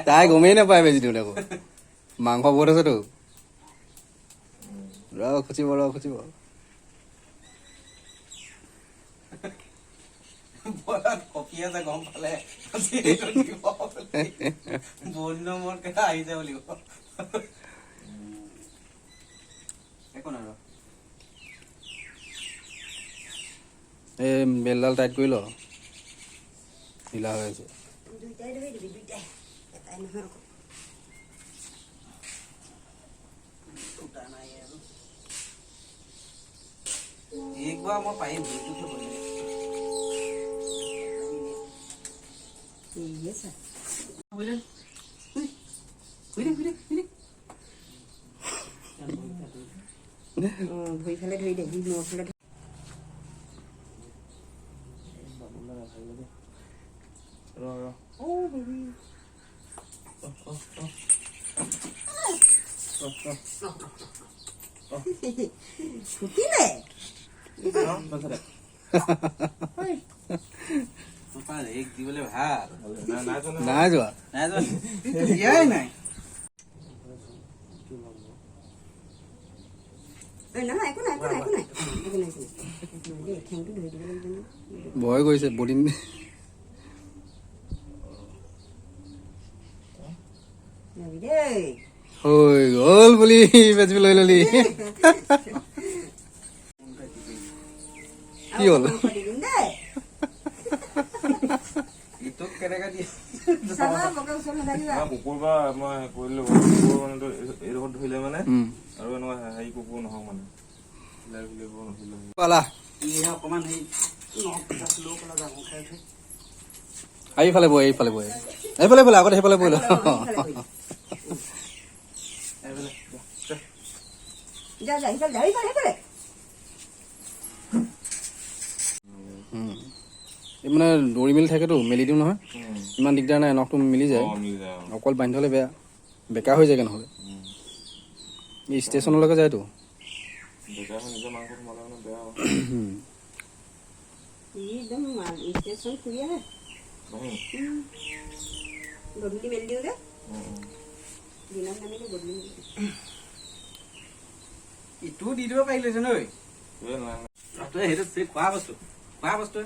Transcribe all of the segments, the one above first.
তাই গমেই নাপায় বেজি দিওঁ আকৌ মাংস বহুত আছেতো খুচিব কপি আছে গম পালে বহুত নম্বৰ আহিছে বুলি একো নাই এই বেলডাল টাইট কৰি ল ঢিলা হৈ আছে একবাৰ মই পাৰিম ধুই ফালে ধুই দে মোৰ ফালে ছুটিলে এক দিবলৈ ভাল নাই যোৱা দিয়াই নাই নহয় একো নাই ঠেংটো ধুই দিব লাগিব ভয় কৰিছে বদিন হৈ গ'ল বুলি বেজিব লৈ ললি কি হ'ল কেনেকে দিয়ে কুকুৰ বা মই কৰিলো এইডোখৰত ধৰিলে মানে আৰু এনেকুৱা হেৰি কুকুৰ নহওক মানে অকমান এইফালে বৈ এইফালে আগত সেইফালে বৈ ল এই মানে দৌৰি মেলি থাকেতো মেলি দিওঁ নহয় ইমান দিগদাৰ নাই নখটো মিলি যায় অকল বান্ধি থ'লে বেয়া বেকা হৈ যায়গৈ নহ'লে এই ষ্টেচনলৈকে যায়তো গধূলি মেলি দিওঁ যে দিনত নামিলে গধূলি ইটো দি দিব পাৰিলেচোন ঐ সেইটো খোৱা বস্তু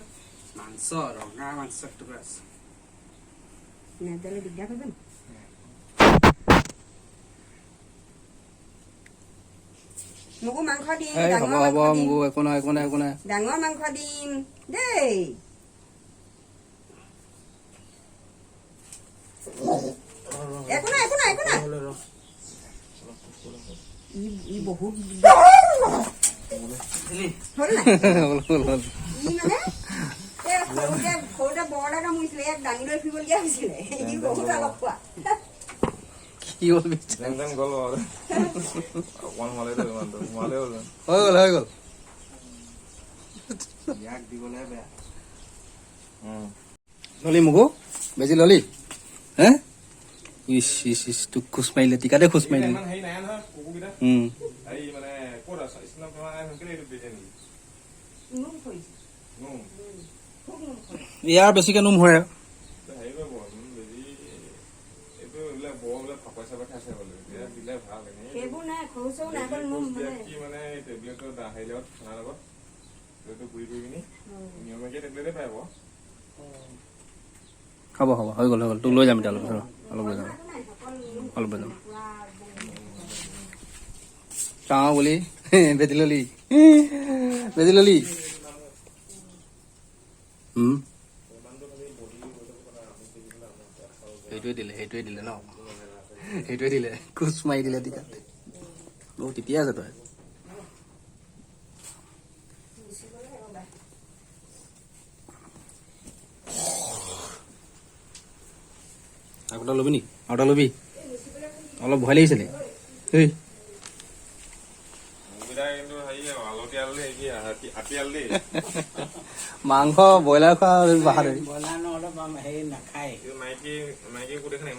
মাংস ৰঙা মাংস টুকুৰা আছে নেজালে দিগদাৰ কৰিব নি মোকো মাংস দিম হ'ব মোকো একো নাই ডাঙৰ মাংস দিম দেই একো নাই ই বহুত সৰুতে বৰ এটা কামুৰিছিলে ইয়াক দাঙি লৈ ফুৰিবলগীয়া হৈছিলে ই বহুত অলপ খোৱা কি হ'ল হৈ গ'ল ইয়াক দিবলৈ বেয়া ললি মোকো বেজি ললি হে ইছ তোক খোজ মাৰিলে টিকাতে খোজ মাৰিলে ইয়াৰ বেছিকে নোম হয় হ'ব হৈ গ'ল তোক লৈ যাম এতিয়া অলপ লৈ যাম চাওঁ বুলি বেজি ললি সেইটোৱে দিলে ন সেইটোৱে দিলে খোজ মাৰি দিলে টিকাতে তেতিয়া আছে তই আগতে ল'বি নি আৰু ল'বি অলপ ভয় লাগিছিলে মাংস ব্ৰইলাৰ খোৱা বাহাদুৰি ব্ৰইলাৰ অলপ হেৰি নাখায় মাইকী কুকুৰ দেখা নাই